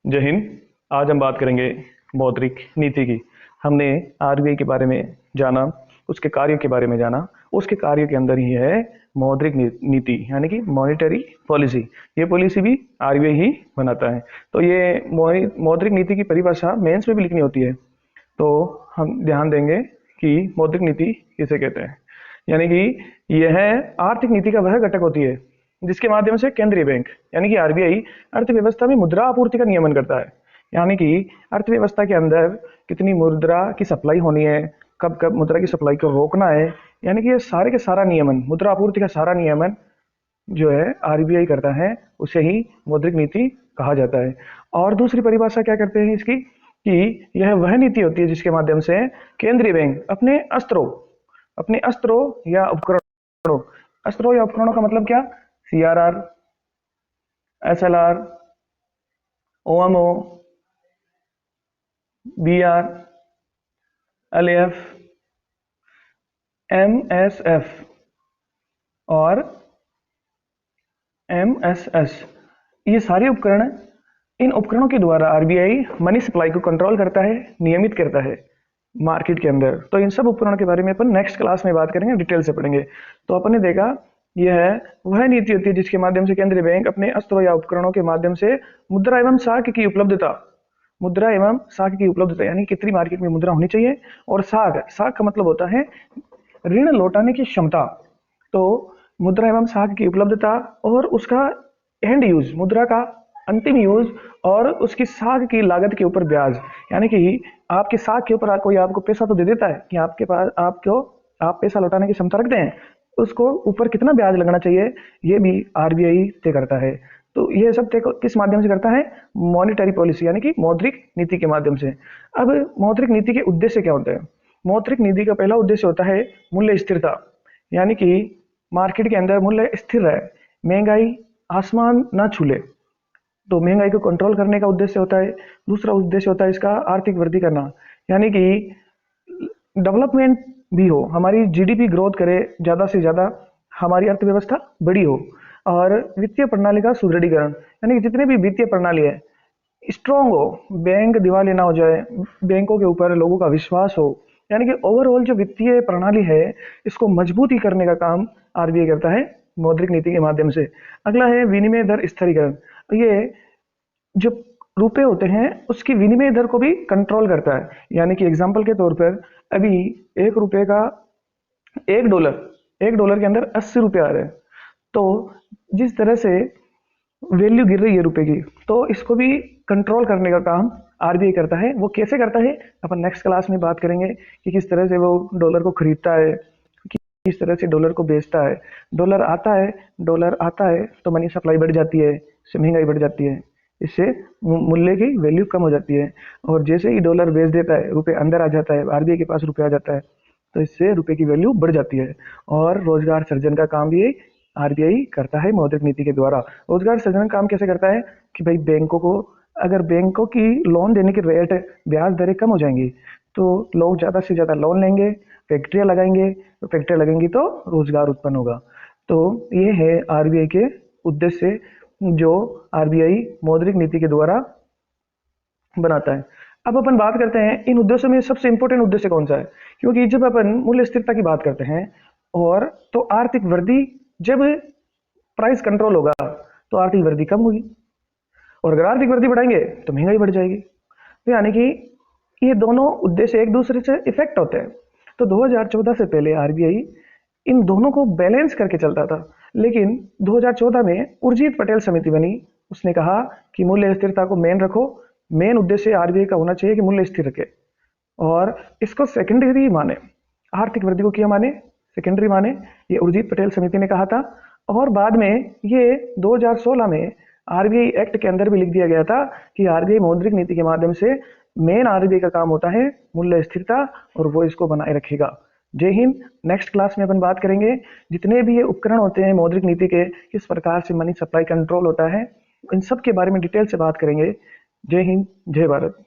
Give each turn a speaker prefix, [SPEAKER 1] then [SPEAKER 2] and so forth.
[SPEAKER 1] जय हिंद। आज हम बात करेंगे मौद्रिक नीति की। हमने आरबीआई के बारे में जाना, उसके कार्य के बारे में जाना। उसके कार्य के अंदर ही है मौद्रिक नीति यानी कि मॉनेटरी पॉलिसी। ये पॉलिसी भी आरबीआई ही बनाता है। तो ये मौद्रिक नीति की परिभाषा मेंस में भी लिखनी होती है। तो हम ध्यान देंगे कि मौद्रिक नीति किसे कहते हैं। यानी कि यह आर्थिक नीति का वह घटक होती है जिसके माध्यम से केंद्रीय बैंक यानी कि आरबीआई अर्थव्यवस्था में मुद्रा आपूर्ति का नियमन करता है। यानी कि अर्थव्यवस्था के अंदर कितनी मुद्रा की सप्लाई होनी है, कब कब मुद्रा की सप्लाई को रोकना है, यानी कि ये सारे के सारा नियमन, मुद्रा आपूर्ति का सारा नियमन जो है आरबीआई करता है, उसे ही मौद्रिक नीति कहा जाता है। और दूसरी परिभाषा क्या करते हैं इसकी कि यह वह नीति होती है जिसके माध्यम से केंद्रीय बैंक अपने अस्त्रों या उपकरणों, अस्त्रों या उपकरणों का मतलब क्या, CRR, SLR, OMO, BR, LF, MSF और एमएसएस, ये सारे उपकरण, इन उपकरणों के द्वारा आरबीआई मनी सप्लाई को कंट्रोल करता है, नियमित करता है मार्केट के अंदर। तो इन सब उपकरणों के बारे में अपन नेक्स्ट क्लास में बात करेंगे, डिटेल से पढ़ेंगे। तो अपन ने देखा यह वह नीति होती है जिसके माध्यम से केंद्रीय बैंक अपने अस्त्रों या उपकरणों के माध्यम से मुद्रा एवं साख की उपलब्धता, मुद्रा एवं साख की उपलब्धता यानी कितनी मार्केट में मुद्रा होनी चाहिए, और साख का मतलब होता है ऋण लौटाने की क्षमता। तो मुद्रा एवं साख की उपलब्धता और उसका एंड यूज, मुद्रा का अंतिम यूज, और उसकी साख की लागत के ऊपर ब्याज। यानी कि आपकी साख के ऊपर कोई आपको पैसा तो दे देता है कि आपके पास आप पैसा लौटाने की क्षमता रखते हैं, उसको ऊपर कितना ब्याज लगना चाहिए, ये भी आरबीआई तय करता है। तो ये सब तय किस माध्यम से करता है, मॉनेटरी पॉलिसी यानी कि मौद्रिक नीति के माध्यम से। अब मौद्रिक नीति के उद्देश्य क्या होते हैं। मौद्रिक नीति का पहला उद्देश्य होता है मूल्य स्थिरता, यानी कि मार्केट के अंदर मूल्य स्थिर रहे, महंगाई आसमान ना छूले, तो महंगाई को कंट्रोल करने का उद्देश्य होता है। दूसरा उद्देश्य होता है इसका आर्थिक वृद्धि करना, यानी कि डेवलपमेंट भी हो, हमारी जीडीपी ग्रोथ करे, ज़्यादा से ज़्यादा हमारी अर्थव्यवस्था बड़ी हो। और वित्तीय प्रणाली का सुदृढ़ीकरण, यानी कि जितने भी वित्तीय प्रणाली है स्ट्रॉन्ग हो, बैंक दिवालिया ना हो जाए, बैंकों के ऊपर लोगों का विश्वास हो, यानी कि ओवरऑल जो वित्तीय प्रणाली है इसको मजबूती करने का काम आरबीआई करता है मौद्रिक नीति के माध्यम से। अगला है विनिमय दर स्थिरीकरण। ये जो रुपए होते हैं उसकी विनिमय दर को भी कंट्रोल करता है। यानी कि एग्जांपल के तौर पर अभी एक रुपए का, एक डॉलर के अंदर 80 रुपए आ रहे हैं। तो जिस तरह से वैल्यू गिर रही है रुपए की, तो इसको भी कंट्रोल करने का काम आरबीआई करता है। वो कैसे करता है अपन नेक्स्ट क्लास में बात करेंगे कि किस तरह से वो डॉलर को खरीदता है, किस तरह से डॉलर को बेचता है। डॉलर आता है तो मनी सप्लाई बढ़ जाती है, इससे महंगाई बढ़ जाती है, इससे मूल्य की वैल्यू कम हो जाती है। और जैसे ही डॉलर बेच देता है, रुपए अंदर आ जाता है, आरबीआई के पास रुपए आ जाता है, तो इससे रुपए की वैल्यू बढ़ जाती है। और रोजगार सृजन का काम भी आरबीआई करता है मौद्रिक नीति के द्वारा। रोजगार सृजन काम कैसे करता है कि भाई बैंकों को, अगर बैंकों की लोन देने की रेट, ब्याज दरें कम हो जाएंगी तो लोग ज़्यादा से ज़्यादा लोन लेंगे, फैक्ट्रियाँ लगाएंगे, तो फैक्ट्रियाँ लगेंगी तो रोजगार उत्पन्न होगा। तो ये है आरबीआई के उद्देश्य जो आरबीआई मौद्रिक नीति के द्वारा बनाता है। अब अपन बात करते हैं इन उद्देश्यों में सबसे इंपॉर्टेंट उद्देश्य कौन सा है, क्योंकि जब अपन मूल्य स्थिरता की बात करते हैं और तो आर्थिक वृद्धि, जब प्राइस कंट्रोल होगा तो आर्थिक वृद्धि कम होगी, और अगर आर्थिक वृद्धि बढ़ाएंगे तो महंगाई बढ़ जाएगी। तो यानी कि ये दोनों उद्देश्य एक दूसरे से इफेक्ट होते हैं। तो 2014 से पहले आरबीआई इन दोनों को बैलेंस करके चलता था, लेकिन 2014 में उर्जित पटेल समिति बनी। उसने कहा कि मूल्य स्थिरता को मेन रखो, मेन उद्देश्य आरबीआई का होना चाहिए कि मूल्य स्थिर रखे, और इसको सेकेंडरी माने, आर्थिक वृद्धि को क्या माने, सेकेंडरी माने, ये उर्जित पटेल समिति ने कहा था। और बाद में ये 2016 में आरबीआई एक्ट के अंदर भी लिख दिया गया था कि आरबीआई मौद्रिक नीति के माध्यम से मेन आरबीआई का काम होता है मूल्य स्थिरता, और वो इसको बनाए रखेगा। जय हिंद। नेक्स्ट क्लास में अपन बात करेंगे जितने भी ये उपकरण होते हैं मौद्रिक नीति के, किस प्रकार से मनी सप्लाई कंट्रोल होता है, इन सब के बारे में डिटेल से बात करेंगे। जय हिंद, जय भारत।